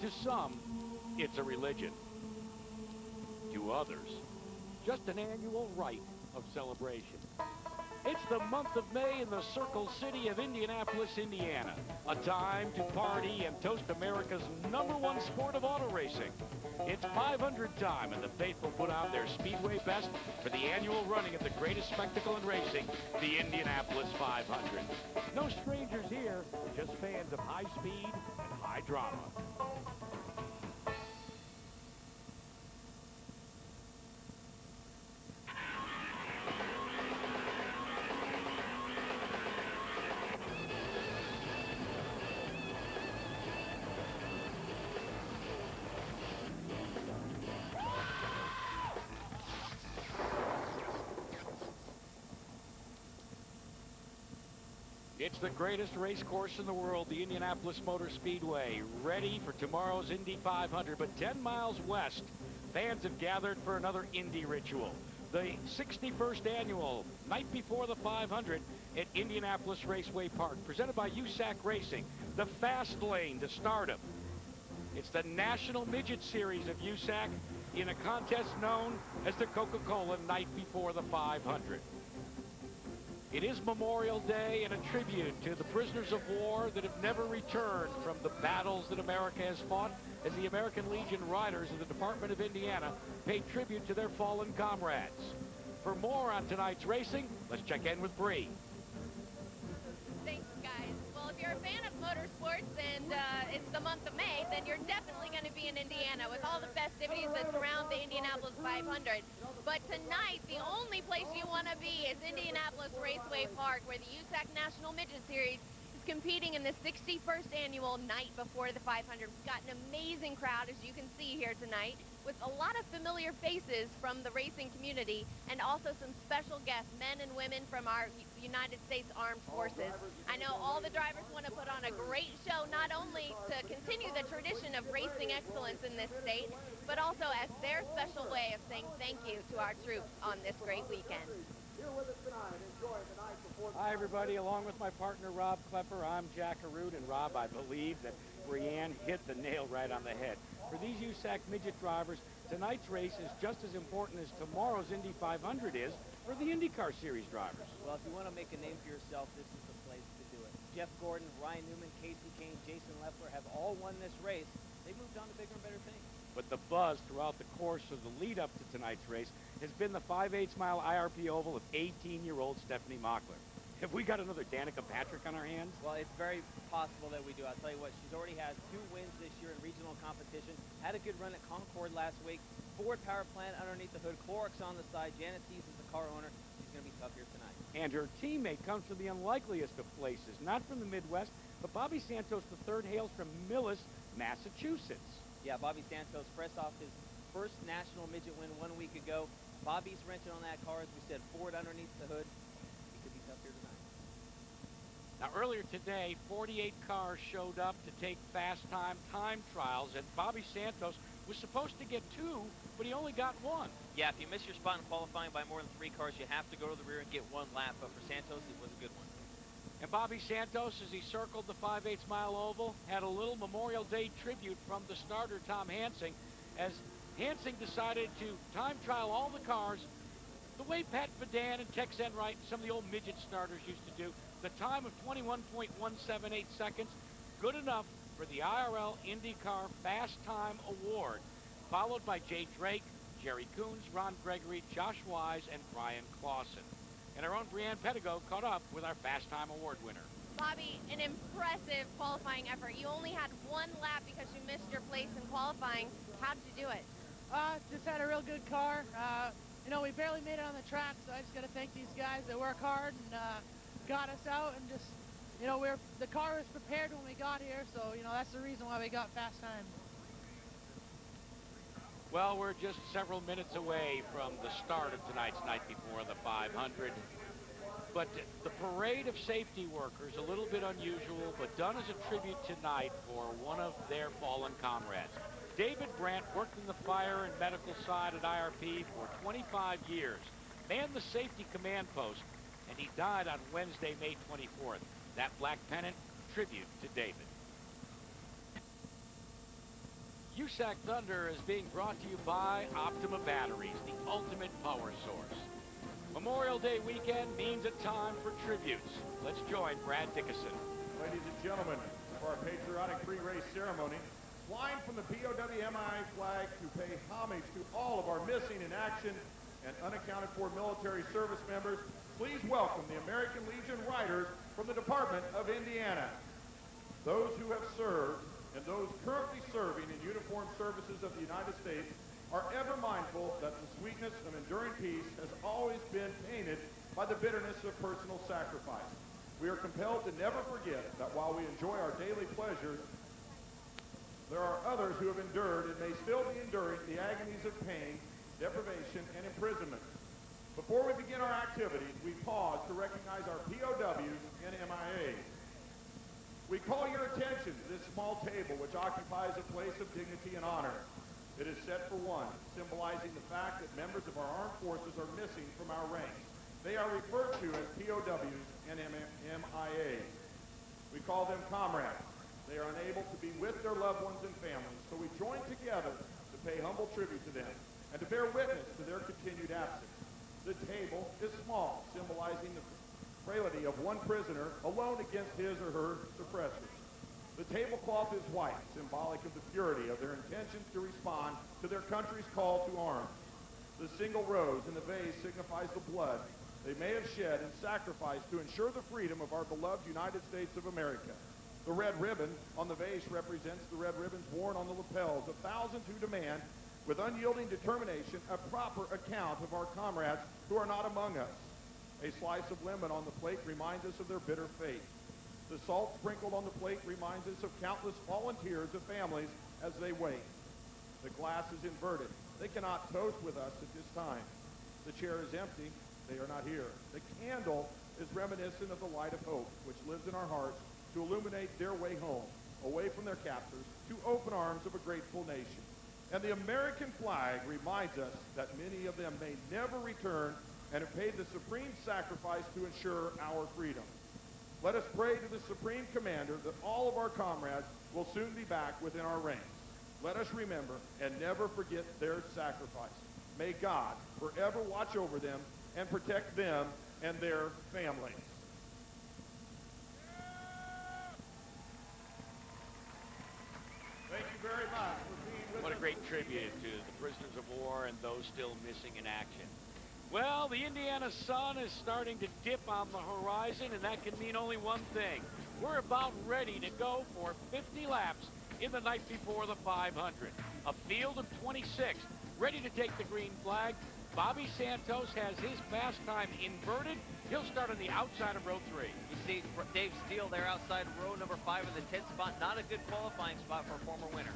To some, it's a religion. To others, just an annual rite of celebration. It's the month of May in the Circle City of Indianapolis, Indiana. A time to party and toast America's #1 sport of auto racing. It's 500 time, and the faithful put out their speedway best for the annual running of the greatest spectacle in racing, the Indianapolis 500. No strangers here, just fans of high speed and high drama. It's the greatest race course in the world, the Indianapolis Motor Speedway, ready for tomorrow's Indy 500. But 10 miles west, fans have gathered for another Indy ritual. The 61st annual, night before the 500 at Indianapolis Raceway Park, presented by USAC Racing, the fast lane to stardom. It's the National Midget Series of USAC in a contest known as the Coca-Cola Night Before the 500. It is Memorial Day and a tribute to the prisoners of war that have never returned from the battles that America has fought, as the American Legion Riders of the Department of Indiana pay tribute to their fallen comrades. For more on tonight's racing, let's check in with Bree. Thanks, guys. Well, if you're a fan of motorsports and it's the month of May, then you're definitely going to be in Indiana with all the festivities that surround the Indianapolis 500. But tonight, the only place you want to be is Indianapolis Raceway Park, where the USAC National Midget Series is competing in the 61st annual night before the 500. We've got an amazing crowd, as you can see here tonight, with a lot of familiar faces from the racing community and also some special guests, men and women from our United States Armed Forces. I know all the drivers want to put on a great show, not only to continue the tradition of racing excellence in this state, but also as their special way of saying thank you to our troops on this great weekend. Hi, everybody. Along with my partner, Rob Klepper, I'm Jack Arute. And, Rob, I believe that Brianne hit the nail right on the head. For these USAC midget drivers, tonight's race is just as important as tomorrow's Indy 500 is for the IndyCar Series drivers. Well, if you want to make a name for yourself, this is the place to do it. Jeff Gordon, Ryan Newman, Casey Kane, Jason Leffler have all won this race. They moved on to bigger and better things. But the buzz throughout the course of the lead-up to tonight's race has been the 5/8-mile IRP oval of 18-year-old Stephanie Mockler. Have we got another Danica Patrick on our hands? Well, it's very possible that we do. I'll tell you what, she's already had 2 wins this year in regional competition. Had a good run at Concord last week. Ford power plant underneath the hood. Clorox on the side. Janet Teese is the car owner. She's going to be tough here tonight. And her teammate comes from the unlikeliest of places, not from the Midwest, but Bobby Santos III hails from Millis, Massachusetts. Yeah, Bobby Santos, fresh off his first national midget win 1 week ago. Bobby's wrenching on that car, as we said, Ford underneath the hood. He could be tough here tonight. Now, earlier today, 48 cars showed up to take fast time trials, and Bobby Santos was supposed to get 2, but he only got 1. Yeah, if you miss your spot in qualifying by more than 3 cars, you have to go to the rear and get 1 lap. But for Santos, it was a good one. And Bobby Santos, as he circled the 5/8-mile oval, had a little Memorial Day tribute from the starter, Tom Hansing, as Hansing decided to time trial all the cars the way Pat Vidan and Tex Enright and some of the old midget starters used to do. The time of 21.178 seconds, good enough for the IRL IndyCar Fast Time Award, followed by Jay Drake, Jerry Coons, Ron Gregory, Josh Wise, and Brian Clausen. And our own Brianne Pettigo caught up with our Fast Time Award winner. Bobby, an impressive qualifying effort. You only had 1 lap because you missed your place in qualifying. How did you do it? Just had a real good car. We barely made it on the track, so I just got to thank these guys that work hard and got us out, and just, the car was prepared when we got here, so, that's the reason why we got fast time. Well, we're just several minutes away from the start of tonight's Night Before the 500. But the parade of safety workers, a little bit unusual, but done as a tribute tonight for one of their fallen comrades. David Brandt worked in the fire and medical side at IRP for 25 years, manned the safety command post, and he died on Wednesday, May 24th. That black pennant, tribute to David. USAC Thunder is being brought to you by Optima Batteries, the ultimate power source. Memorial Day weekend means a time for tributes. Let's join Brad Dickinson. Ladies and gentlemen, for our patriotic pre-race ceremony, flying from the POWMI flag to pay homage to all of our missing in action and unaccounted for military service members, please welcome the American Legion Riders from the Department of Indiana. Those who have served and those currently serving in uniformed services of the United States are ever mindful that the sweetness of enduring peace has always been tainted by the bitterness of personal sacrifice. We are compelled to never forget that while we enjoy our daily pleasures, there are others who have endured and may still be enduring the agonies of pain, deprivation, and imprisonment. Before we begin our activities, we pause to recognize our POWs and MIAs. We call your attention to this small table which occupies a place of dignity and honor. It is set for one, symbolizing the fact that members of our armed forces are missing from our ranks. They are referred to as POWs and MIAs. We call them comrades. They are unable to be with their loved ones and families, so we join together to pay humble tribute to them and to bear witness to their continued absence. The table is small, symbolizing the frailty of one prisoner alone against his or her suppressors. The tablecloth is white, symbolic of the purity of their intentions to respond to their country's call to arms. The single rose in the vase signifies the blood they may have shed and sacrificed to ensure the freedom of our beloved United States of America. The red ribbon on the vase represents the red ribbons worn on the lapels of thousands who demand, with unyielding determination, a proper account of our comrades who are not among us. A slice of lemon on the plate reminds us of their bitter fate. The salt sprinkled on the plate reminds us of countless volunteers of families as they wait. The glass is inverted. They cannot toast with us at this time. The chair is empty. They are not here. The candle is reminiscent of the light of hope, which lives in our hearts to illuminate their way home, away from their captors, to open arms of a grateful nation. And the American flag reminds us that many of them may never return and have paid the supreme sacrifice to ensure our freedom. Let us pray to the Supreme Commander that all of our comrades will soon be back within our ranks. Let us remember and never forget their sacrifice. May God forever watch over them and protect them and their families. Thank you very much for being with us. What a great tribute to the prisoners of war and those still missing in action. Well, the Indiana sun is starting to dip on the horizon, and that can mean only one thing. We're about ready to go for 50 laps in the night before the 500. A field of 26 ready to take the green flag. Bobby Santos has his fast time inverted. He'll start on the outside of row 3. You see Dave Steele there outside row number 5 in the 10th spot. Not a good qualifying spot for a former winner.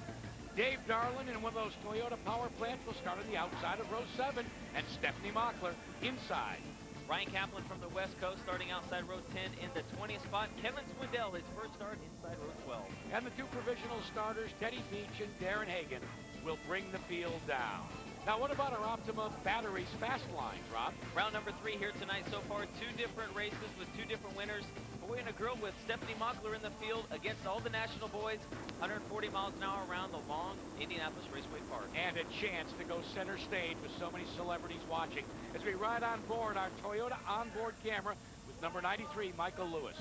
Dave Darlin in one of those Toyota power plants will start on the outside of row 7, and Stephanie Mockler inside. Ryan Kaplan from the West Coast starting outside row 10 in the 20th spot. Kevin Swindell, his first start inside row 12. And the two provisional starters, Teddy Beach and Darren Hagan, will bring the field down. Now, what about our Optima Batteries fast lines, Rob? Round number 3 here tonight so far. 2 different races with 2 different winners. Boy and a girl with Stephanie Mockler in the field against all the national boys. 140 miles an hour around the long Indianapolis Raceway Park. And a chance to go center stage with so many celebrities watching as we ride on board our Toyota onboard camera with number 93, Michael Lewis.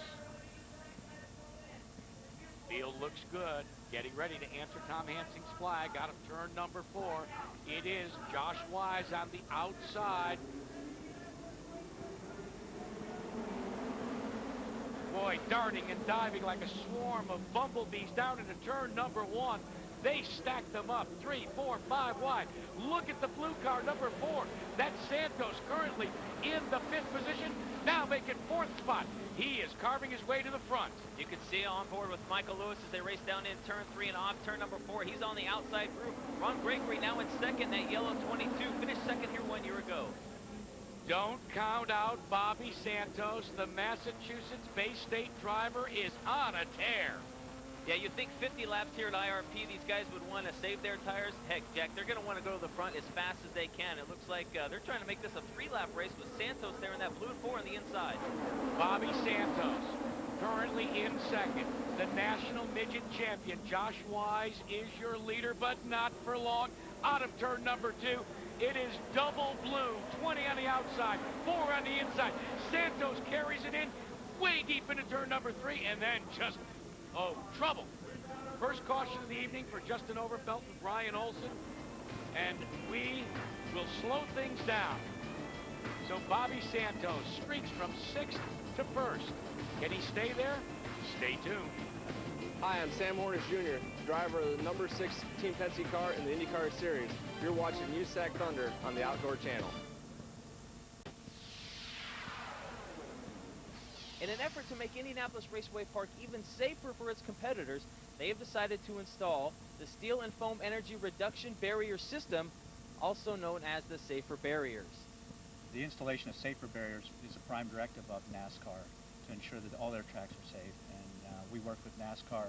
Field looks good. Getting ready to answer Tom Hansing's flag out of turn number 4. It is Josh Wise on the outside. Boy, darting and diving like a swarm of bumblebees down into turn number 1. They stack them up 3, 4, 5 wide. Look at the blue car, number 4. That's Santos, currently in the 5th position, now making 4th spot. He is carving his way to the front. You can see on board with Michael Lewis as they race down in turn 3 and off turn number 4. He's on the outside group. Ron Gregory now in second, that yellow 22. Finished second here 1 year ago. Don't count out Bobby Santos. The Massachusetts Bay State driver is on a tear. Yeah, you'd think 50 laps here at IRP, these guys would want to save their tires. Heck, Jack, they're going to want to go to the front as fast as they can. It looks like they're trying to make this a 3-lap race with Santos there in that blue and 4 on the inside. Bobby Santos currently in second. The national midget champion, Josh Wise, is your leader, but not for long. Out of turn number 2, it is double blue, 20 on the outside, 4 on the inside. Santos carries it in way deep into turn number 3, and then just, trouble. First caution of the evening for Justin Overfelt and Brian Olson, and we will slow things down. So Bobby Santos streaks from 6th to 1st. Can he stay there? Stay tuned. Hi, I'm Sam Hornish Jr., driver of the number 6 Team Penske car in the IndyCar Series. You're watching USAC Thunder on the Outdoor Channel. In an effort to make Indianapolis Raceway Park even safer for its competitors, they have decided to install the Steel and Foam Energy Reduction Barrier System, also known as the Safer Barriers. The installation of safer barriers is a prime directive of NASCAR to ensure that all their tracks are safe, and we work with NASCAR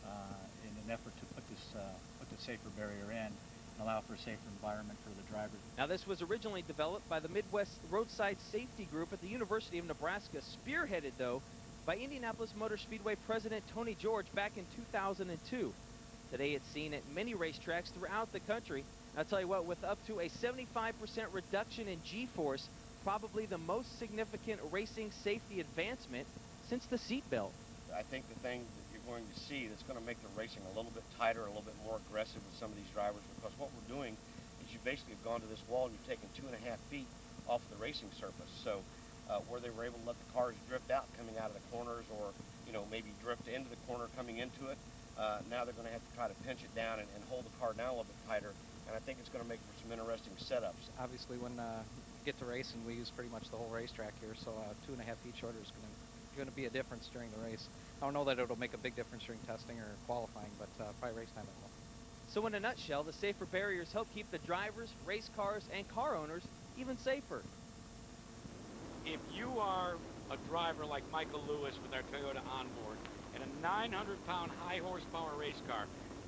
in an effort to put the safer barrier in and allow for a safer environment for the drivers. Now, this was originally developed by the Midwest Roadside Safety Group at the University of Nebraska, spearheaded, though, by Indianapolis Motor Speedway President Tony George back in 2002. Today, it's seen at many racetracks throughout the country. I'll tell you what, with up to a 75% reduction in G-force, probably the most significant racing safety advancement since the seatbelt. I think the thing that you're going to see that's going to make the racing a little bit tighter, a little bit more aggressive with some of these drivers, because what we're doing is you basically have gone to this wall and you've taken 2.5 feet off the racing surface. So where they were able to let the cars drift out coming out of the corners, or maybe drift into the corner coming into it, now they're going to have to try to pinch it down and hold the car down a little bit tighter. And I think it's going to make for some interesting setups. Obviously, when you get to racing, we use pretty much the whole racetrack here, so 2.5 feet shorter is going to be a difference during the race. I don't know that it'll make a big difference during testing or qualifying, but probably race time it will. So in a nutshell, the safer barriers help keep the drivers, race cars, and car owners even safer. If you are a driver like Michael Lewis with our Toyota Onboard and a 900-pound high-horsepower race car,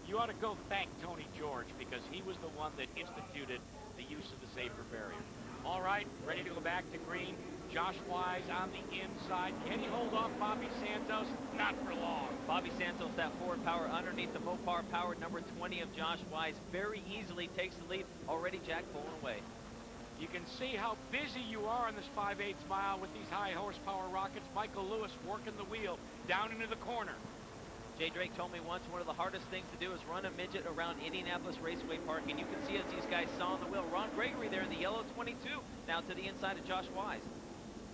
you ought to go thank Tony George, because he was the one that instituted the use of the safer barrier. All right, ready to go back to green. Josh Wise on the inside. Can he hold off Bobby Santos? Not for long. Bobby Santos, that forward power underneath the Mopar powered number 20 of Josh Wise, very easily takes the lead. Already Jack pulling away. You can see how busy you are on this 5/8 mile with these high horsepower rockets. Michael Lewis working the wheel down into the corner. Jay Drake told me once one of the hardest things to do is run a midget around Indianapolis Raceway Park, and you can see as these guys saw on the wheel, Ron Gregory there in the yellow 22, now to the inside of Josh Wise.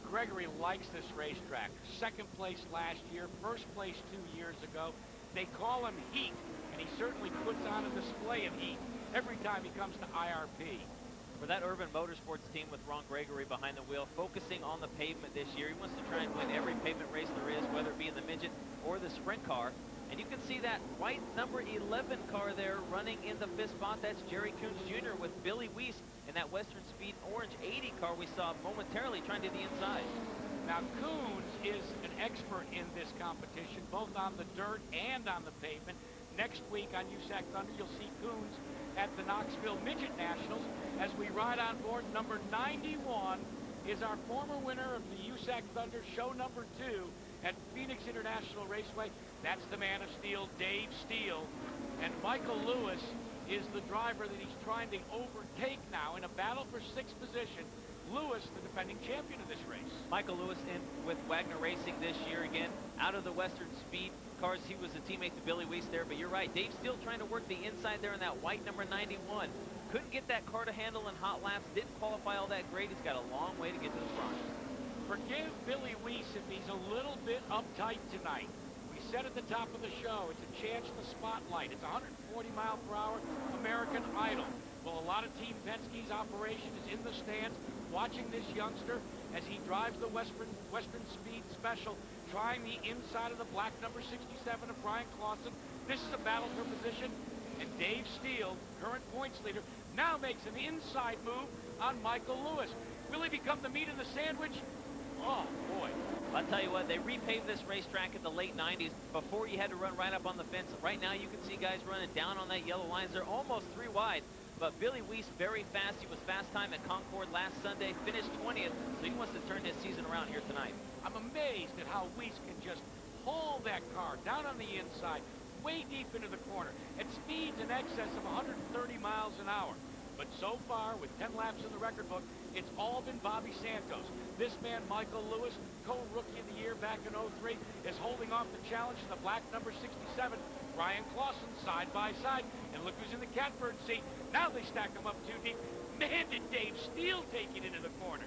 Gregory likes this racetrack. Second place last year, first place 2 years ago. They call him Heat, and he certainly puts on a display of heat every time he comes to IRP. For that Urban Motorsports team with Ron Gregory behind the wheel, focusing on the pavement this year, he wants to try and win every pavement race there is, whether it be in the midget or the sprint car. And you can see that white number 11 car there running in the 5th spot. That's Jerry Coons Jr. with Billy Weiss in that Western Speed orange 80 car we saw momentarily trying to the inside. Now, Coons is an expert in this competition, both on the dirt and on the pavement. Next week on USAC Thunder, you'll see Coons at the Knoxville Midget Nationals as we ride on board. Number 91 is our former winner of the USAC Thunder show number 2 at Phoenix International Raceway. That's the man of steel, Dave Steele. And Michael Lewis is the driver that he's trying to overtake now in a battle for 6th position. Lewis, the defending champion of this race. Michael Lewis in with Wagner Racing this year again. Out of the Western Speed cars, he was a teammate to Billy Weiss there, but you're right. Dave Steele trying to work the inside there in that white number 91. Couldn't get that car to handle in hot laps. Didn't qualify all that great. He's got a long way to get to the front. Forgive Billy Weiss if he's a little bit uptight tonight. We said at the top of the show, it's a chance to spotlight. It's 140-mile-per-hour American Idol. Well, a lot of Team Penske's operation is in the stands watching this youngster as he drives the Western Speed Special, trying the inside of the black number 67 of Brian Clausen. This is a battle for position, and Dave Steele, current points leader, now makes an inside move on Michael Lewis. Will he become the meat of the sandwich? Oh, boy. I'll tell you what, they repaved this racetrack in the late 90s. Before you had to run right up on the fence. Right now you can see guys running down on that yellow lines. They're almost 3 wide. But Billy Weiss very fast. He was fast time at Concord last Sunday, finished 20th. So he wants to turn his season around here tonight. I'm amazed at how Weiss can just pull that car down on the inside, way deep into the corner, at speeds in excess of 130 miles an hour. But so far, with 10 laps in the record book, it's all been Bobby Santos. This man, Michael Lewis, co-rookie of the year back in '03, is holding off the challenge in the black number 67, Ryan Clausen, side by side. And look who's in the catbird seat. Now they stack them up too deep. Man, did Dave Steele take it into the corner.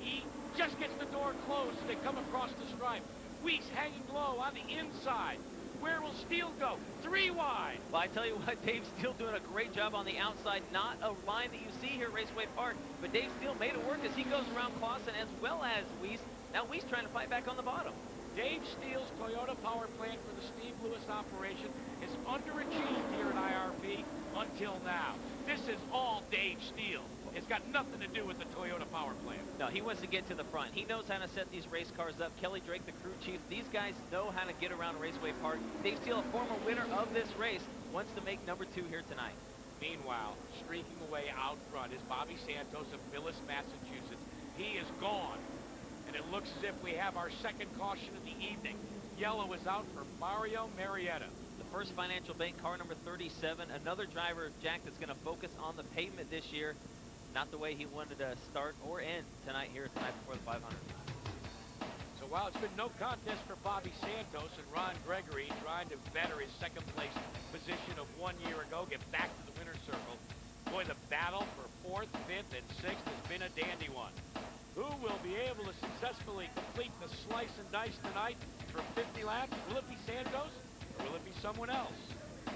He just gets the door closed as they come across the stripe. Weiss hanging low on the inside. Where will Steele go? 3 wide. Well, I tell you what, Dave Steele doing a great job on the outside. Not a line that you see here at Raceway Park, but Dave Steele made it work as he goes around Clausen as well as Weiss. Now Weiss trying to fight back on the bottom. Dave Steele's Toyota power plant for the Steve Lewis operation is underachieved here at IRP until now. This is all Dave Steele. It's got nothing to do with the Toyota power plant. No, he wants to get to the front. He knows how to set these race cars up. Kelly Drake, the crew chief, these guys know how to get around Raceway Park. Dave Steele, a former winner of this race, wants to make number 2 here tonight. Meanwhile, streaking away out front is Bobby Santos of Millis, Massachusetts. He is gone. And it looks as if we have our second caution of the evening. Yellow is out for Mario Marietta. The first Financial Bank car, number 37. Another driver, Jack, that's going to focus on the pavement this year. Not the way he wanted to start or end tonight here tonight before the 500. So while it's been no contest for Bobby Santos and Ron Gregory trying to better his second place position of 1 year ago, get back to the winner's circle, boy, the battle for 4th, 5th, and 6th has been a dandy one. Who will be able to successfully complete the slice and dice tonight for 50 laps? Will it be Santos or will it be someone else?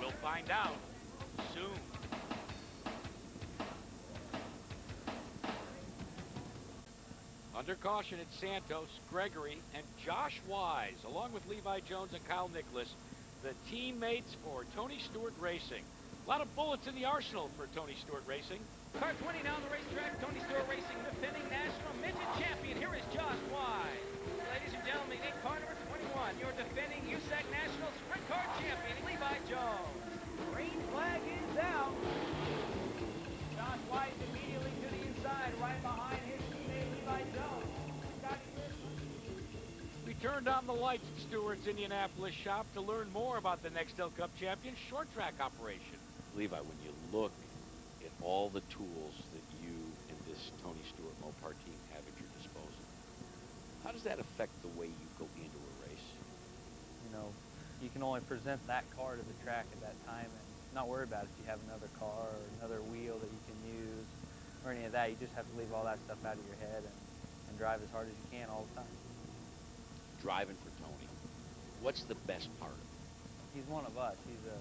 We'll find out soon. Under caution at Santos, Gregory, and Josh Wise, along with Levi Jones and Kyle Nicholas, the teammates for Tony Stewart Racing. A lot of bullets in the arsenal for Tony Stewart Racing. Car 20 down the racetrack. Tony Stewart Racing, defending national midget champion. Here is Josh Wise. Ladies and gentlemen, in car number 21, your defending USAC National Sprint Car champion, Levi Jones. Green flag is out. Josh Wise immediately to the inside, right behind his teammate, Levi Jones. We turned on the lights at Stewart's Indianapolis shop to learn more about the Nextel Cup Champion short track operation. Levi, when you look at all the tools that you and this Tony Stewart Mopar team have at your disposal, how does that affect the way you go into a race? You know, you can only present that car to the track at that time and not worry about if you have another car or another wheel that you can use or any of that. You just have to leave all that stuff out of your head and drive as hard as you can all the time. Driving for Tony, what's the best part of it? He's one of us. He's a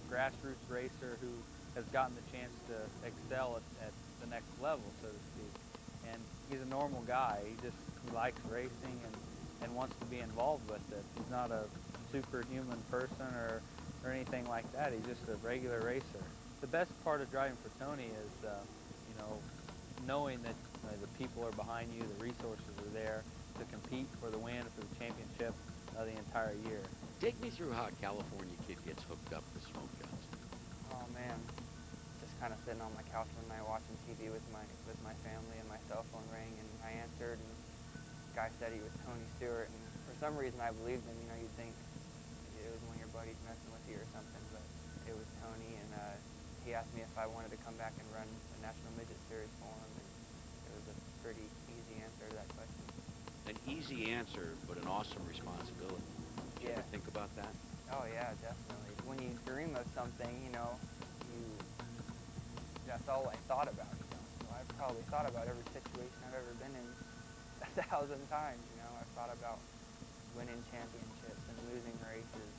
grassroots racer who has gotten the chance to excel at the next level, so to speak. And he's a normal guy. He likes racing and wants to be involved with it. He's not a superhuman person or anything like that. He's just a regular racer. The best part of driving for Tony is, you know, knowing that the people are behind you, the resources are there to compete for the win, for the championship the entire year. Take me through how a California kid gets hooked up with smoke guns. Oh man, just kind of sitting on my couch one night watching TV with my family, and my cell phone rang, and I answered, and the guy said he was Tony Stewart, and for some reason I believed him. You know, you'd think it was one of your buddies messing with you or something, but it was Tony, and he asked me if I wanted to come back and run the National Midget Series for him, and it was a pretty easy answer to that question. An easy answer, but an awesome responsibility. Did you ever think about that? Oh yeah, definitely. When you dream of something, you know, that's all I thought about, you know. So I've probably thought about every situation I've ever been in 1,000 times, you know. I've thought about winning championships and losing races.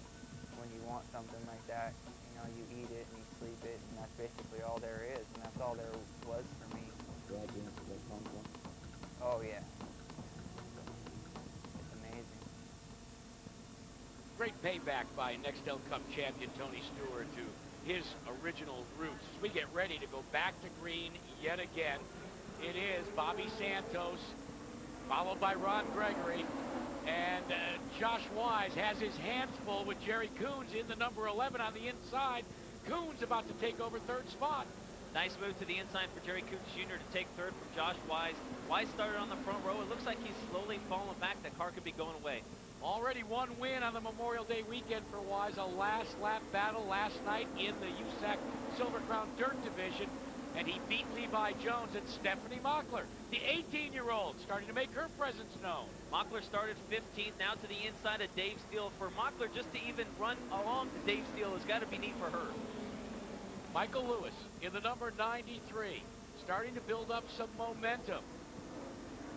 When you want something like that, you know, you eat it and you sleep it, and that's basically all there is, and that's all there was for me. Oh yeah. It's amazing. Great payback by Nextel Cup champion Tony Stewart to his original roots. As we get ready to go back to green yet again, it is Bobby Santos, followed by Ron Gregory, and Josh Wise has his hands full with Jerry Coons in the number 11 on the inside. Coons about to take over third spot. Nice move to the inside for Jerry Coons Jr. to take third from Josh Wise. Wise started on the front row. It looks like he's slowly falling back. The car could be going away. Already one win on the Memorial Day weekend for Wise. A last lap battle last night in the USAC Silver Crown Dirt Division. And he beat Levi Jones and Stephanie Mockler, the 18-year-old, starting to make her presence known. Mockler started 15th, now to the inside of Dave Steele. For Mockler, just to even run along to Dave Steele has got to be neat for her. Michael Lewis in the number 93, starting to build up some momentum.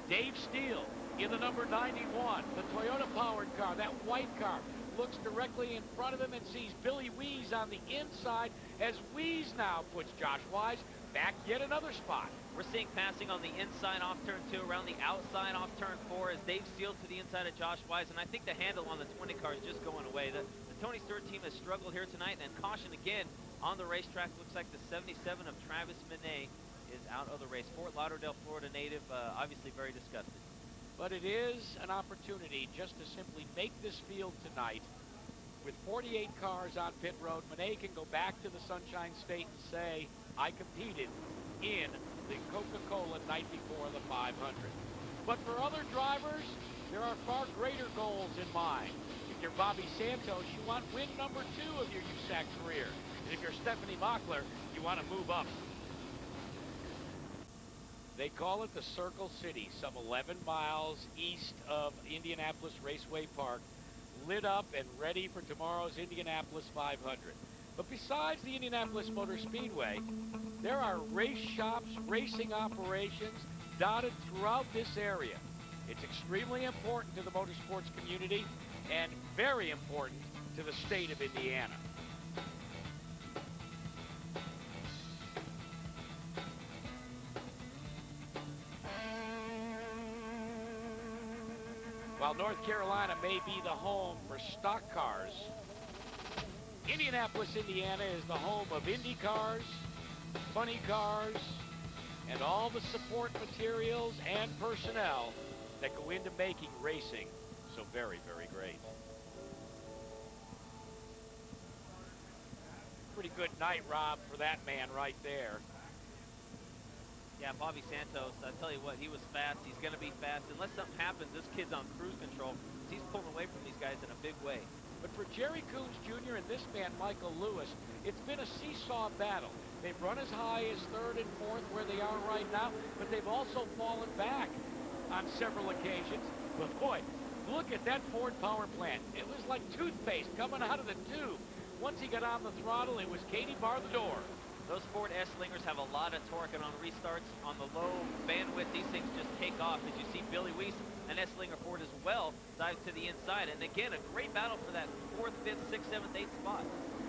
Dave Steele in the number 91, the Toyota-powered car, that white car, looks directly in front of him and sees Billy Wees on the inside as Wees now puts Josh Wise back yet another spot. We're seeing passing on the inside off turn 2, around the outside off turn 4 as Dave Steele to the inside of Josh Wise, and I think the handle on the 20 car is just going away. The Tony Stewart team has struggled here tonight, and caution again on the racetrack. Looks like the 77 of Travis Minet is out of the race. Fort Lauderdale, Florida native, obviously very disgusted. But it is an opportunity just to simply make this field tonight. With 48 cars on pit road, Minet can go back to the Sunshine State and say, I competed in the Coca-Cola night before the 500. But for other drivers, there are far greater goals in mind. If you're Bobby Santos, you want win number 2 of your USAC career. And if you're Stephanie Mockler, you want to move up. They call it the Circle City, some 11 miles east of Indianapolis Raceway Park, lit up and ready for tomorrow's Indianapolis 500. But besides the Indianapolis Motor Speedway, there are race shops, racing operations dotted throughout this area. It's extremely important to the motorsports community and very important to the state of Indiana. While North Carolina may be the home for stock cars, Indianapolis, Indiana is the home of Indy cars, funny cars, and all the support materials and personnel that go into making racing so very, very great. Pretty good night, Rob, for that man right there. Yeah, Bobby Santos, I tell you what, he was fast. He's going to be fast. Unless something happens, this kid's on cruise control. He's pulling away from these guys in a big way. But for Jerry Coons Jr. and this man, Michael Lewis, it's been a seesaw battle. They've run as high as 3rd and 4th where they are right now, but they've also fallen back on several occasions. But boy, look at that Ford power plant. It was like toothpaste coming out of the tube. Once he got on the throttle, it was Katie bar the door. Those Ford S-Slingers have a lot of torque, and on restarts, on the low bandwidth, these things just take off. As you see Billy Weiss, an S-Slinger Ford as well, dives to the inside. And again, a great battle for that 4th, 5th, 6th, 7th, 8th spot.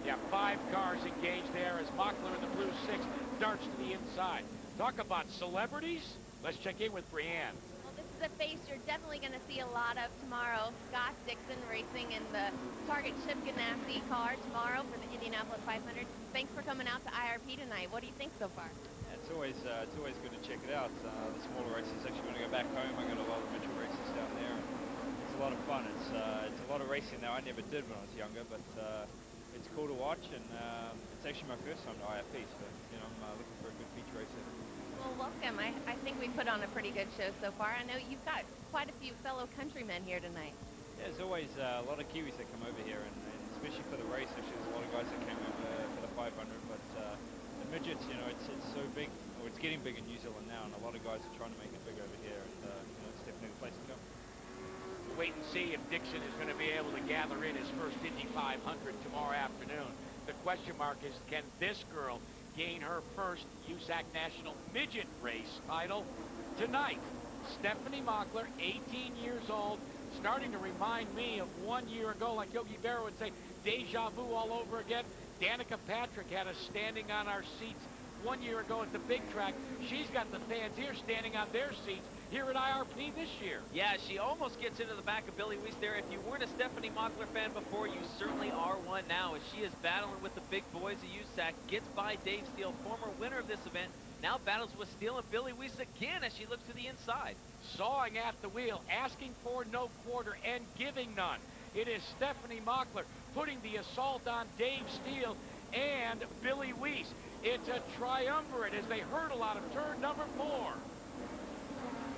Yeah, 5 cars engaged there as Mockler in the blue 6 darts to the inside. Talk about celebrities. Let's check in with Brianne. Well, this is a face you're definitely going to see a lot of tomorrow. Scott Dixon racing in the Target Chip Ganassi car tomorrow for the Indianapolis 500. Thanks for coming out to IRP tonight. What do you think so far? It's always good to check it out. The smaller races actually going to go back home. I got a lot of Mitchell races down there. And it's a lot of fun. It's a lot of racing now. I never did when I was younger, but it's cool to watch, and it's actually my first time to IRP, so I'm looking for a good feature race. Well, welcome. I think we put on a pretty good show so far. I know you've got quite a few fellow countrymen here tonight. Yeah, there's always a lot of Kiwis that come over here, and especially for the race. Actually, there's a lot of guys that came over for the 500, but the midgets, it's so big, or it's getting big in New Zealand now, and a lot of guys are trying to make it big over here, and it's definitely the place to go. Wait and see if Dixon is going to be able to gather in his first Indy 500 tomorrow afternoon. The question mark is, can this girl gain her first USAC National Midget Race title tonight? Stephanie Mockler, 18 years old, starting to remind me of 1 year ago, like Yogi Berra would say, deja vu all over again. Danica Patrick had us standing on our seats 1 year ago at the big track. She's got the fans here standing on their seats here at IRP this year. Yeah, she almost gets into the back of Billy Weiss there. If you weren't a Stephanie Mockler fan before, you certainly are one now, as she is battling with the big boys of USAC, gets by Dave Steele, former winner of this event, now battles with Steele and Billy Weiss again as she looks to the inside. Sawing at the wheel, asking for no quarter and giving none. It is Stephanie Mockler putting the assault on Dave Steele and Billy Weiss. It's a triumvirate as they hurdle out of turn number 4.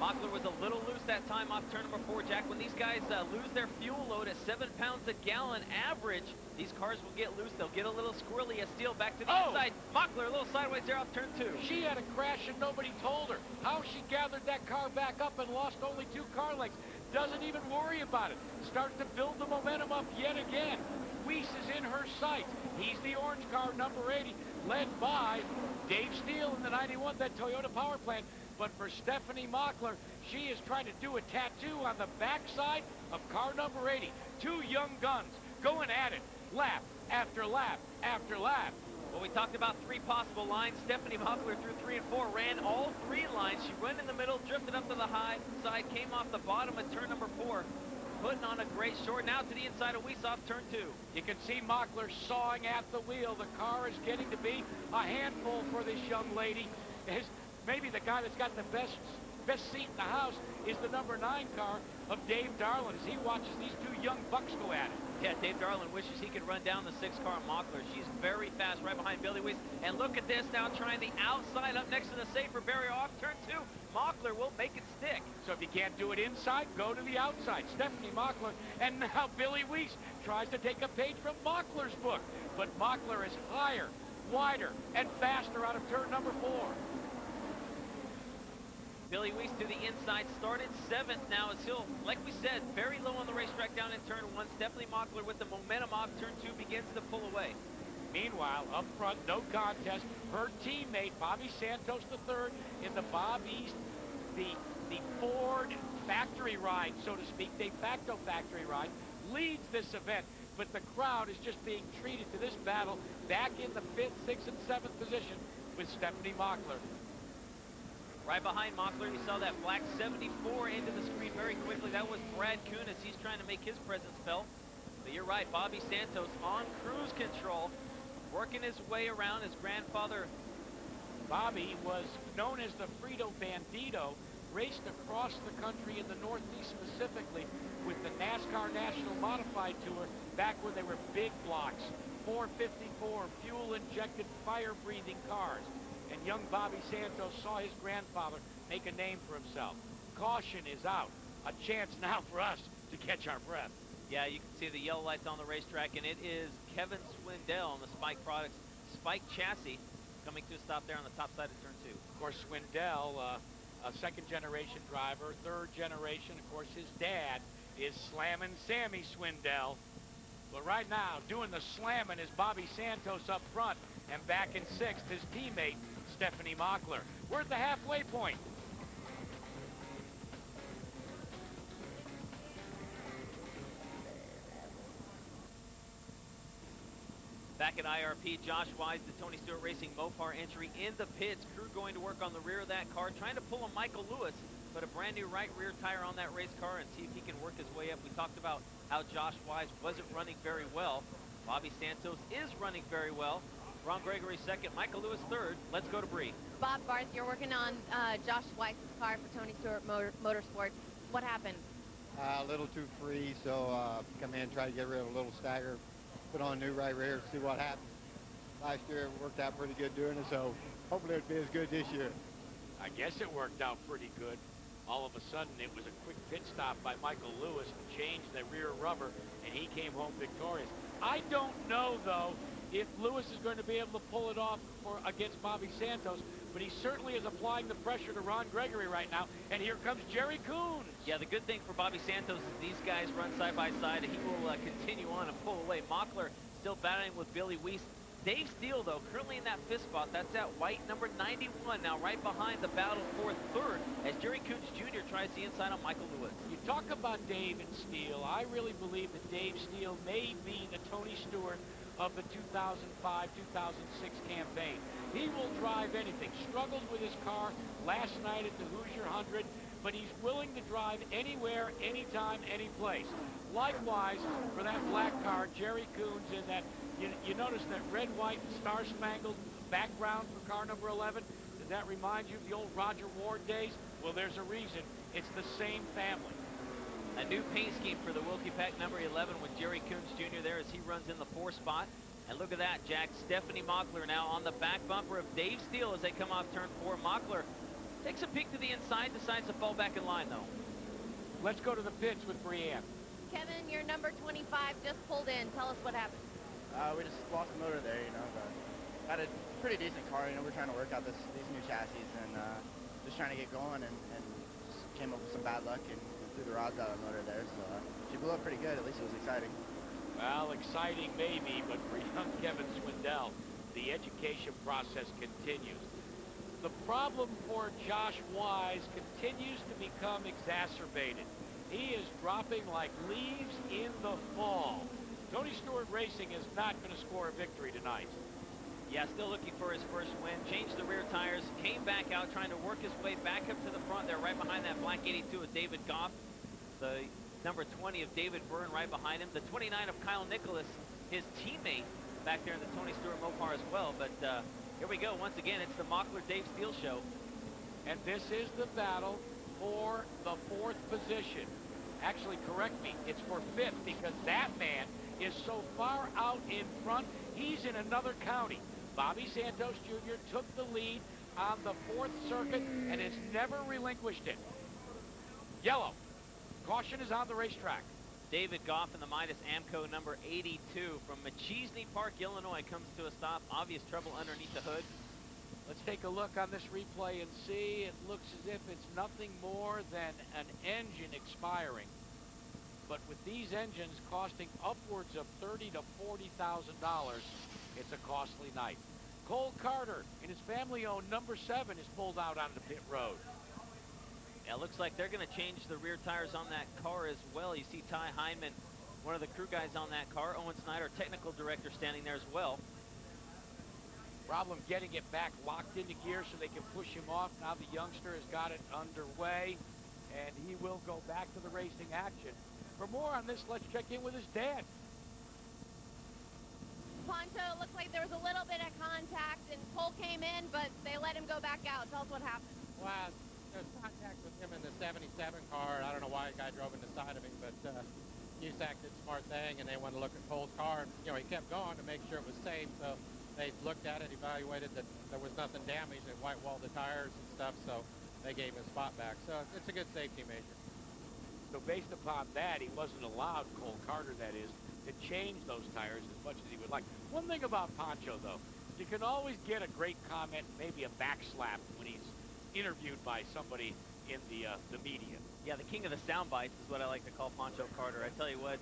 Mockler was a little loose that time off turn number 4, Jack. When these guys lose their fuel load at 7 pounds a gallon average, these cars will get loose. They'll get a little squirrely as Steele back to the inside. Mockler a little sideways there off turn 2. She had a crash and nobody told her. How she gathered that car back up and lost only 2 car lengths. Doesn't even worry about it. Starts to build the momentum up yet again. Weiss is in her sights. He's the orange car, number 80, led by Dave Steele in the 91, that Toyota power plant. But for Stephanie Mockler, she is trying to do a tattoo on the backside of car number 80. 2 young guns going at it, lap after lap after lap. Well, we talked about 3 possible lines. Stephanie Mockler through 3 and 4, ran all 3 lines. She went in the middle, drifted up to the high side, came off the bottom of turn number 4, putting on a great short. Now to the inside of Weiss off turn 2. You can see Mockler sawing at the wheel. The car is getting to be a handful for this young lady. Maybe the guy that's got the best seat in the house is the number 9 car of Dave Darlin as he watches these 2 young bucks go at it. Yeah, Dave Darlin wishes he could run down the 6 car Mockler. She's very fast right behind Billy Weiss. And look at this now, trying the outside up next to the safer barrier off turn 2. Mockler will make it stick. So if you can't do it inside, go to the outside. Stephanie Mockler, and now Billy Weiss tries to take a page from Mockler's book. But Mockler is higher, wider, and faster out of turn number 4. Billy Weiss to the inside, started 7th now as he'll, like we said, very low on the racetrack down in turn 1. Stephanie Mockler with the momentum off turn 2 begins to pull away. Meanwhile, up front, no contest, her teammate, Bobby Santos III, in the Bob East, the Ford factory ride, so to speak, de facto factory ride, leads this event. But the crowd is just being treated to this battle back in the 5th, 6th, and 7th position with Stephanie Mockler. Right behind Mockler, you saw that black 74 into the screen very quickly. That was Brad Kuhn as he's trying to make his presence felt. But you're right, Bobby Santos on cruise control, working his way around his grandfather. Bobby was known as the Frito Bandito, raced across the country in the Northeast specifically with the NASCAR National Modified Tour back when they were big blocks, 454 fuel-injected, fire-breathing cars. And young Bobby Santos saw his grandfather make a name for himself. Caution is out. A chance now for us to catch our breath. Yeah, you can see the yellow lights on the racetrack, and it is Kevin Swindell on the Spike Products Spike chassis coming to a stop there on the top side of turn 2. Of course, Swindell, a second-generation driver, third generation. Of course, his dad is Slammin' Sammy Swindell. But right now, doing the slamming is Bobby Santos up front, and back in 6th, his teammate, Stephanie Mockler. We're at the halfway point. Back at IRP, Josh Wise, the Tony Stewart Racing Mopar entry in the pits. Crew going to work on the rear of that car, trying to pull a Michael Lewis, put a brand new right rear tire on that race car and see if he can work his way up. We talked about how Josh Wise wasn't running very well. Bobby Santos is running very well. Ron Gregory 2nd, Michael Lewis 3rd. Let's go to Bree. Bob Barth, you're working on Josh Weiss's car for Tony Stewart Motorsports. What happened? A little too free, so come in, try to get rid of a little stagger, put on a new right rear, see what happens. Last year it worked out pretty good doing it, so hopefully it'll be as good this year. I guess it worked out pretty good. All of a sudden, it was a quick pit stop by Michael Lewis to change the rear rubber, and he came home victorious. I don't know, though, if Lewis is going to be able to pull it off against Bobby Santos, but he certainly is applying the pressure to Ron Gregory right now, and here comes Jerry Coons. Yeah, the good thing for Bobby Santos is these guys run side by side, and he will continue on and pull away. Mockler still battling with Billy Weiss. Dave Steele, though, currently in that 5th spot. That's at white number 91, now right behind the battle for 3rd, as Jerry Coons Jr. tries the inside on Michael Lewis. You talk about Dave and Steele. I really believe that Dave Steele may be the Tony Stewart of the 2005-2006 campaign. He will drive anything. Struggled with his car last night at the Hoosier 100, but he's willing to drive anywhere, anytime, any place. Likewise, for that black car, Jerry Coons in that, you notice that red, white, and star-spangled background for car number 11? Does that remind you of the old Roger Ward days? Well, there's a reason. It's the same family. A new paint scheme for the Wilkie Pack number 11 with Jerry Coons Jr. there as he runs in the 4th spot. And look at that, Jack. Stephanie Mockler now on the back bumper of Dave Steele as they come off turn 4. Mockler Takes a peek to the inside, decides to fall back in line, though. Let's go to the pits with Brianne. Kevin, your number 25 just pulled in. Tell us what happened. We just lost the motor there, but had a pretty decent car. We're trying to work out these new chassis and just trying to get going, and just came up with some bad luck and threw the rods out of the motor there. So she blew up pretty good. At least it was exciting. Well, exciting maybe, but for young Kevin Swindell, the education process continues. The problem for Josh Wise continues to become exacerbated. He is dropping like leaves in the fall. Tony Stewart Racing is not going to score a victory tonight. Yeah, still looking for his first win. Changed the rear tires, came back out, trying to work his way back up to the front there, right behind that black 82 of David Goff. The number 20 of David Byrne right behind him. The 29 of Kyle Nicholas, his teammate, back there in the Tony Stewart Mopar as well. But here we go. Once again, it's the Mockler-Dave Steele show. And this is the battle for the 4th position. Actually, correct me, it's for 5th because that man is so far out in front, he's in another county. Bobby Santos Jr. took the lead on the 4th circuit and has never relinquished it. Yellow. Caution is on the racetrack. David Goff in the minus Amco number 82 from Machiesney Park, Illinois, comes to a stop. Obvious trouble underneath the hood. Let's take a look on this replay and see. It looks as if it's nothing more than an engine expiring. But with these engines costing upwards of $30,000 to $40,000, it's a costly night. Cole Carter in his family-owned number 7 is pulled out onto the pit road. Yeah, it looks like they're going to change the rear tires on that car as well. You see Ty Hyman, one of the crew guys on that car. Owen Snyder, technical director, standing there as well. Problem getting it back locked into gear so they can push him off. Now the youngster has got it underway, and he will go back to the racing action. For more on this, let's check in with his dad. Poncho, it looked like there was a little bit of contact, and Cole came in, but they let him go back out. Tell us what happened. Well, there's contact with him in the 77 car. I don't know why a guy drove in the side of him, but USAC did a smart thing, and they went to look at Cole's car. And, he kept going to make sure it was safe, so they looked at it, evaluated that there was nothing damaged, and white-walled the tires and stuff, so they gave him a spot back. So it's a good safety measure. So based upon that, he wasn't allowed, Cole Carter that is, to change those tires as much as he would like. One thing about Poncho, though, you can always get a great comment, maybe a backslap when he's interviewed by somebody in the media. Yeah, the king of the sound bites is what I like to call Poncho Carter. I tell you what,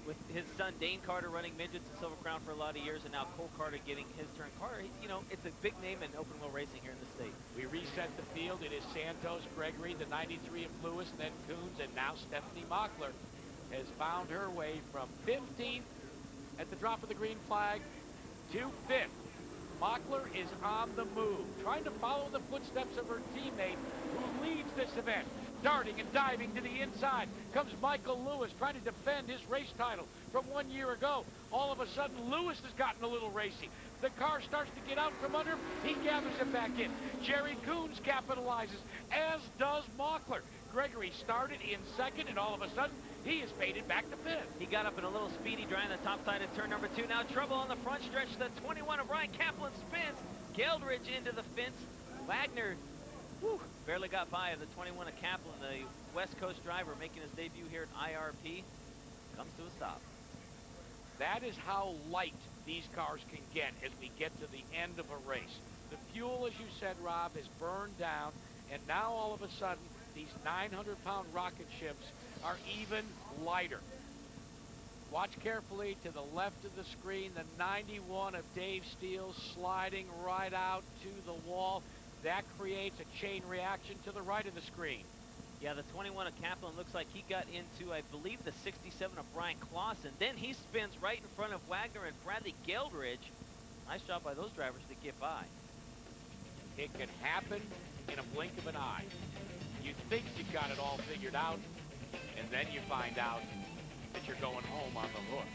with his son Dane Carter running Midgets and Silver Crown for a lot of years, and now Cole Carter getting his turn. Carter, it's a big name in open wheel racing here in the state. We reset the field. It is Santos, Gregory, the 93 of Lewis, then Coons, and now Stephanie Mockler has found her way from 15th at the drop of the green flag to 5th. Mockler is on the move, trying to follow the footsteps of her teammate who leads this event. Darting and diving to the inside comes Michael Lewis, trying to defend his race title from 1 year ago. All of a sudden, Lewis has gotten a little racy. The car starts to get out from under him. He gathers it back in. Jerry Coons capitalizes, as does Mockler. Gregory started in 2nd, and all of a sudden, he is faded back to 5th. He got up in a little speedy, drying the top side of turn number 2. Now trouble on the front stretch. The 21 of Ryan Kaplan spins. Geldridge into the fence. Wagner barely got by the 21 of Kaplan, the West Coast driver making his debut here at IRP. Comes to a stop. That is how light these cars can get as we get to the end of a race. The fuel, as you said, Rob, is burned down, and now all of a sudden, these 900-pound rocket ships are even lighter. Watch carefully to the left of the screen, the 91 of Dave Steele sliding right out to the wall. That creates a chain reaction to the right of the screen. Yeah, the 21 of Kaplan looks like he got into, I believe, the 67 of Brian Clausen. Then he spins right in front of Wagner and Bradley Geldridge. Nice job by those drivers to get by. It can happen in a blink of an eye. You think you've got it all figured out, and then you find out that you're going home on the hook.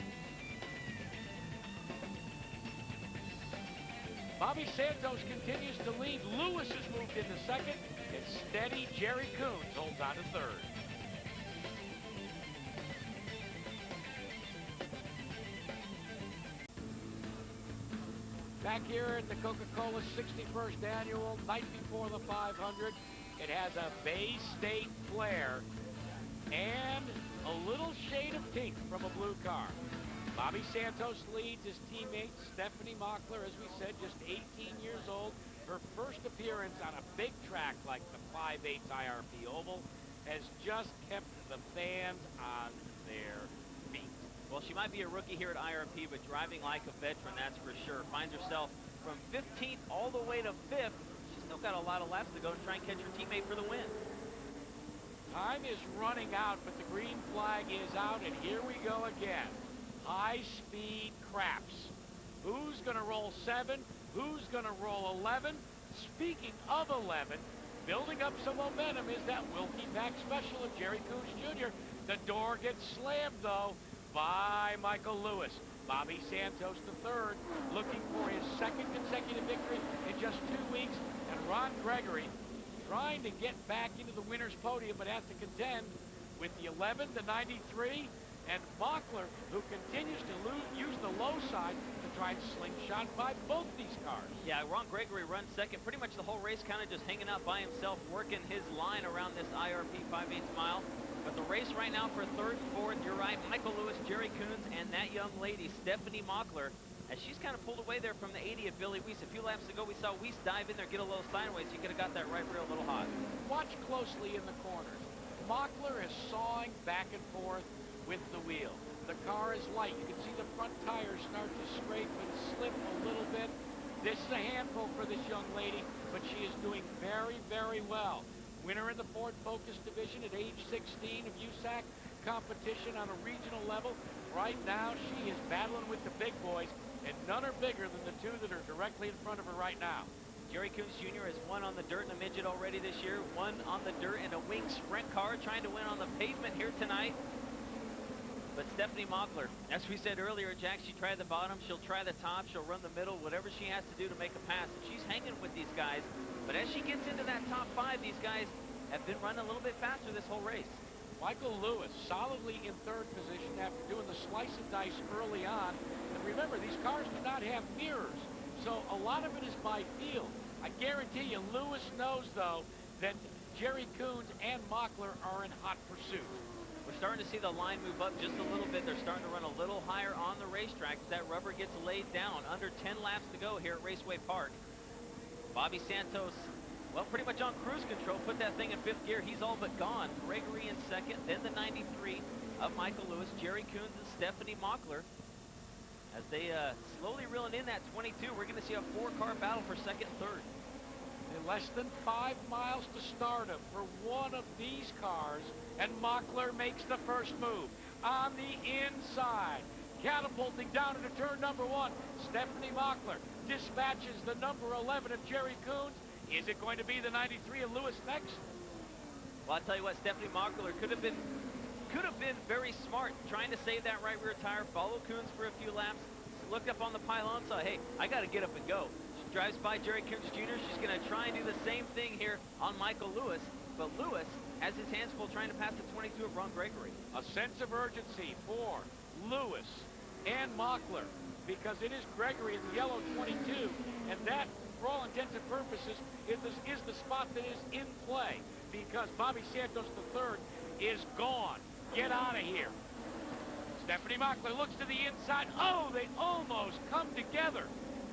Bobby Santos continues to lead. Lewis has moved into 2nd, and steady Jerry Coons holds on to 3rd. Back here at the Coca-Cola 61st Annual, night before the 500. It has a Bay State flair and a little shade of pink from a blue car. Bobby Santos leads his teammate Stephanie Mockler, as we said, just 18 years old. Her first appearance on a big track like the 5/8 IRP Oval has just kept the fans on their feet. Well, she might be a rookie here at IRP, but driving like a veteran, that's for sure. Finds herself from 15th all the way to 5th. She's still got a lot of laps to go to try and catch her teammate for the win. Time is running out, but the green flag is out, and here we go again. High-speed craps. Who's going to roll 7? Who's going to roll 11? Speaking of 11, building up some momentum is that Wilkie Pack special of Jerry Coons Jr. The door gets slammed, though, by Michael Lewis. Bobby Santos III looking for his second consecutive victory in just 2 weeks, and Ron Gregory trying to get back into the winner's podium, but has to contend with the 11, the 93, and Mockler, who continues to use the low side to try and slingshot by both these cars. Yeah, Ron Gregory runs second. Pretty much the whole race kind of just hanging out by himself, working his line around this IRP 5/8 mile. But the race right now for third and fourth, you're right, Michael Lewis, Jerry Coons, and that young lady, Stephanie Mockler, as she's kind of pulled away there from the 80 of Billy Weiss. A few laps ago, we saw Weiss dive in there, get a little sideways. You could have got that right rear a little hot. Watch closely in the corners. Mockler is sawing back and forth with the wheel. The car is light. You can see the front tires start to scrape and slip a little bit. This is a handful for this young lady, but she is doing very, very well. Winner in the Ford Focus division at age 16 of USAC competition on a regional level. Right now, she is battling with the big boys, and none are bigger than the two that are directly in front of her right now. Jerry Coons Jr. has won on the dirt in a midget already this year, won on the dirt in a wing sprint car, trying to win on the pavement here tonight. But Stephanie Mockler, as we said earlier, Jack, she tried the bottom, she'll try the top, she'll run the middle, whatever she has to do to make a pass. And she's hanging with these guys. But as she gets into that top 5, these guys have been running a little bit faster this whole race. Michael Lewis solidly in third position after doing the slice and dice early on. And remember, these cars do not have mirrors, so a lot of it is by feel. I guarantee you, Lewis knows, though, that Jerry Coons and Mockler are in hot pursuit. We're starting to see the line move up just a little bit. They're starting to run a little higher on the racetrack as that rubber gets laid down. Under 10 laps to go here at Raceway Park. Bobby Santos, well, pretty much on cruise control, put that thing in 5th gear. He's all but gone. Gregory in 2nd, then the 93 of Michael Lewis, Jerry Coons, and Stephanie Mockler. As they slowly reeling in that 22, we're going to see a 4-car battle for 2nd and 3rd. In less than 5 miles to stardom for one of these cars, and Mockler makes the first move on the inside, catapulting down into turn number 1. Stephanie Mockler dispatches the number 11 of Jerry Coons. Is it going to be the 93 of Lewis next? Well, I'll tell you what, Stephanie Mockler could have been very smart trying to save that right rear tire, follow Coons for a few laps, looked up on the pylon, saw, hey, I got to get up and go. She drives by Jerry Coons Jr. She's going to try and do the same thing here on Michael Lewis, but Lewis has his hands full trying to pass the 22 of Ron Gregory. A sense of urgency for Lewis and Mockler, because it is Gregory in the yellow 22, and that, for all intents and purposes, is the spot that is in play, because Bobby Santos III is gone. Get out of here. Stephanie Mockler looks to the inside. Oh, they almost come together.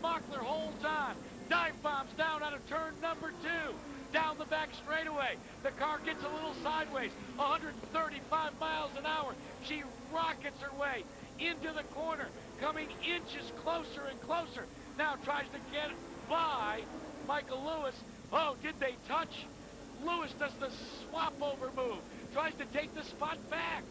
Mockler holds on. Dive bombs down out of turn number 2. Down the back straightaway. The car gets a little sideways. 135 miles an hour. She rockets her way into the corner, coming inches closer and closer. Now tries to get by Michael Lewis. Oh, did they touch? Lewis does the swap over move. Tries to take the spot back.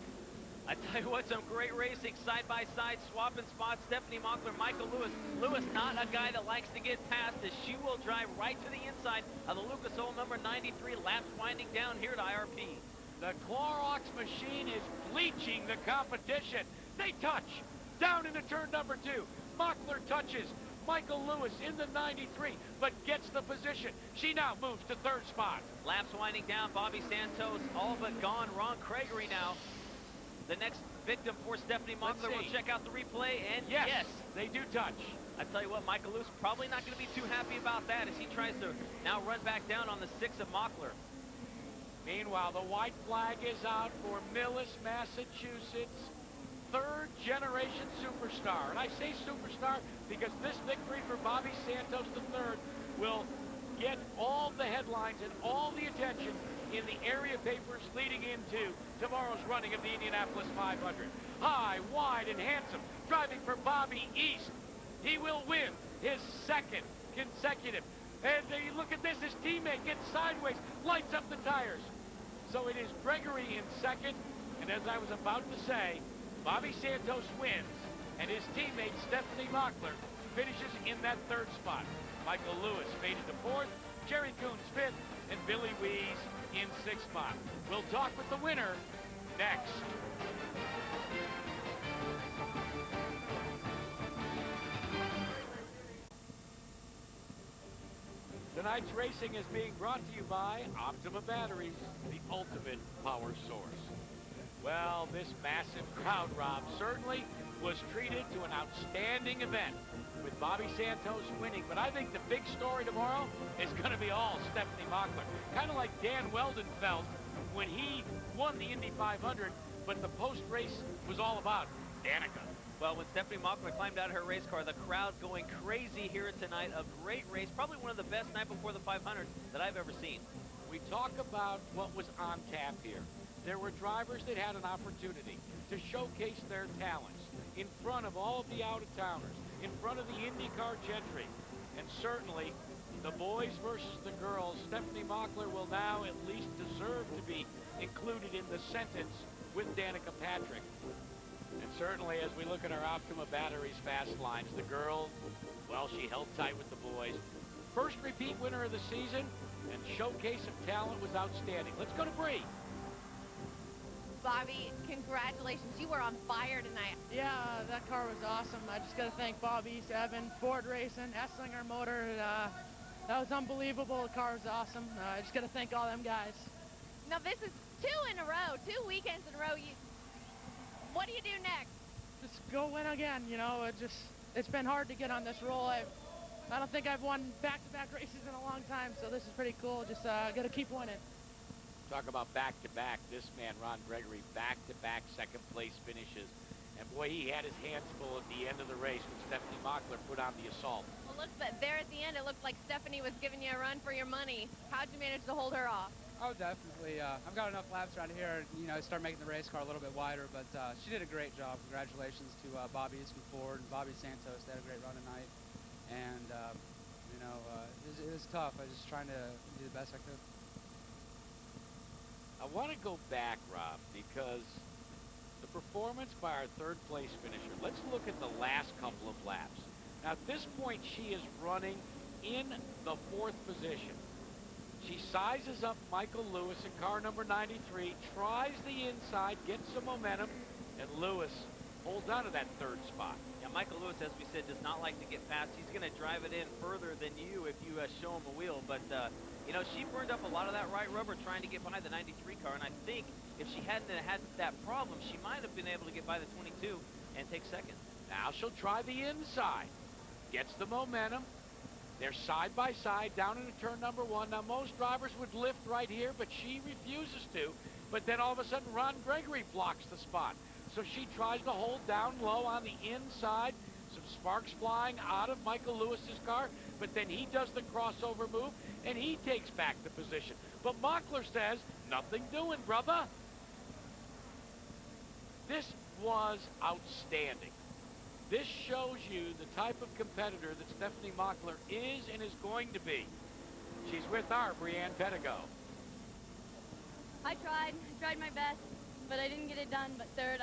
I tell you what, some great racing, side-by-side, swapping spots. Stephanie Mockler, Michael Lewis. Lewis, not a guy that likes to get past, as she will drive right to the inside of the Lucas Oil number 93, laps winding down here at IRP. The Clorox machine is bleaching the competition. They touch. Down into turn number 2. Mockler touches. Michael Lewis in the 93, but gets the position. She now moves to 3rd spot. Laps winding down. Bobby Santos all but gone. Ron Gregory now the next victim for Stephanie Mockler. We'll check out the replay, and yes, they do touch. I tell you what, Michael Luce probably not going to be too happy about that as he tries to now run back down on the 6 of Mockler. Meanwhile, the white flag is out for Millis, Massachusetts, third-generation superstar. And I say superstar because this victory for Bobby Santos III will get all the headlines and all the attention in the area papers leading into tomorrow's running of the Indianapolis 500. High, wide, and handsome, driving for Bobby East. He will win his second consecutive. And you look at this, his teammate gets sideways, lights up the tires. So it is Gregory in second, and as I was about to say, Bobby Santos wins, and his teammate Stephanie Mockler finishes in that third spot. Michael Lewis faded to fourth, Jerry Coons fifth, and Billy Wees in sixth spot. We'll talk with the winner next. Tonight's racing is being brought to you by Optima Batteries, the ultimate power source. Well, this massive crowd, Rob, certainly was treated to an outstanding event with Bobby Santos winning. But I think the big story tomorrow is going to be all Stephanie Mockler. Kind of like Dan Weldon felt when he won the Indy 500, but the post-race was all about Danica. Well, when Stephanie Mockler climbed out of her race car, the crowd going crazy here tonight. A great race, probably one of the best night before the 500 that I've ever seen. We talk about what was on tap here. There were drivers that had an opportunity to showcase their talents in front of all of the out-of-towners, in front of the IndyCar gentry. And certainly, the boys versus the girls, Stephanie Mockler will now at least deserve to be included in the sentence with Danica Patrick. And certainly, as we look at our Optima Batteries fast lines, the girl, well, she held tight with the boys. First repeat winner of the season, and showcase of talent was outstanding. Let's go to Bree. Bobby, congratulations. You were on fire tonight. Yeah, that car was awesome. I just got to thank Bobby, Evan, Ford Racing, Esslinger Motor. That was unbelievable. The car was awesome. I just got to thank all them guys. Now, this is 2 in a row, 2 weekends in a row. What do you do next? Just go win again. You know, it's been hard to get on this roll. I don't think I've won back-to-back races in a long time, so this is pretty cool. Just got to keep winning. Talk about back-to-back. This man, Ron Gregory, back-to-back second-place finishes. And boy, he had his hands full at the end of the race when Stephanie Mockler put on the assault. Well, look, but there at the end, it looked like Stephanie was giving you a run for your money. How'd you manage to hold her off? Oh, definitely. I've got enough laps around here, you know, start making the race car a little bit wider, but she did a great job. Congratulations to Bobby East from Ford and Bobby Santos. They had a great run tonight. And, you know, it was tough. I was just trying to do the best I could. I want to go back, Rob, because the performance by our third-place finisher, let's look at the last couple of laps. Now, at this point, she is running in the 4th position. She sizes up Michael Lewis in car number 93, tries the inside, gets some momentum, and Lewis holds on to that 3rd spot. Yeah, Michael Lewis, as we said, does not like to get fast. He's going to drive it in further than you if you show him a wheel. But, you know, she burned up a lot of that right rubber trying to get by the 93 car. And I think if she hadn't had that problem, she might have been able to get by the 22 and take second. Now she'll try the inside. Gets the momentum. They're side by side down into turn number 1. Now, most drivers would lift right here, but she refuses to. But then all of a sudden, Ron Gregory blocks the spot. So she tries to hold down low on the inside. Some sparks flying out of Michael Lewis's car, but then he does the crossover move, and he takes back the position. But Mockler says, nothing doing, brother. This was outstanding. This shows you the type of competitor that Stephanie Mockler is and is going to be. She's with our Brianne Pedigo. I tried my best, but I didn't get it done. But third,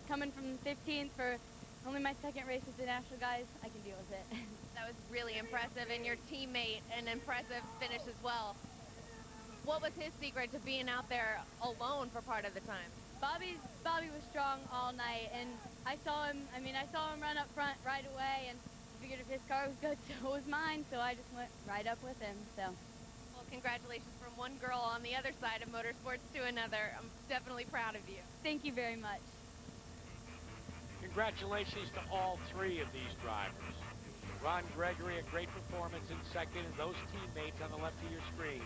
coming from 15th for only my 2nd race with the national guys, I can deal with it. That was really impressive, and your teammate, an impressive finish as well. What was his secret to being out there alone for part of the time? Bobby was strong all night, and I saw him run up front right away, and figured if his car was good, so was mine, so I just went right up with him. So, well, congratulations from one girl on the other side of motorsports to another. I'm definitely proud of you. Thank you very much. Congratulations to all 3 of these drivers. Ron Gregory, a great performance in second, and those teammates on the left of your screen.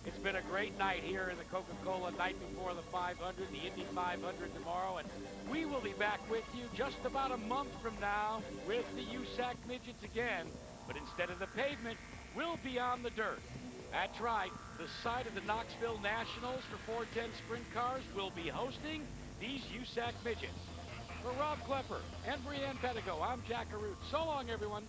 It's been a great night here in the Coca-Cola night before the 500, the Indy 500 tomorrow, and we will be back with you just about a month from now with the USAC Midgets again, but instead of the pavement, we'll be on the dirt. That's right, the site of the Knoxville Nationals for 410 sprint cars will be hosting these USAC Midgets. For Rob Klepper and Brianne Pedigo, I'm Jack Arute. So long, everyone.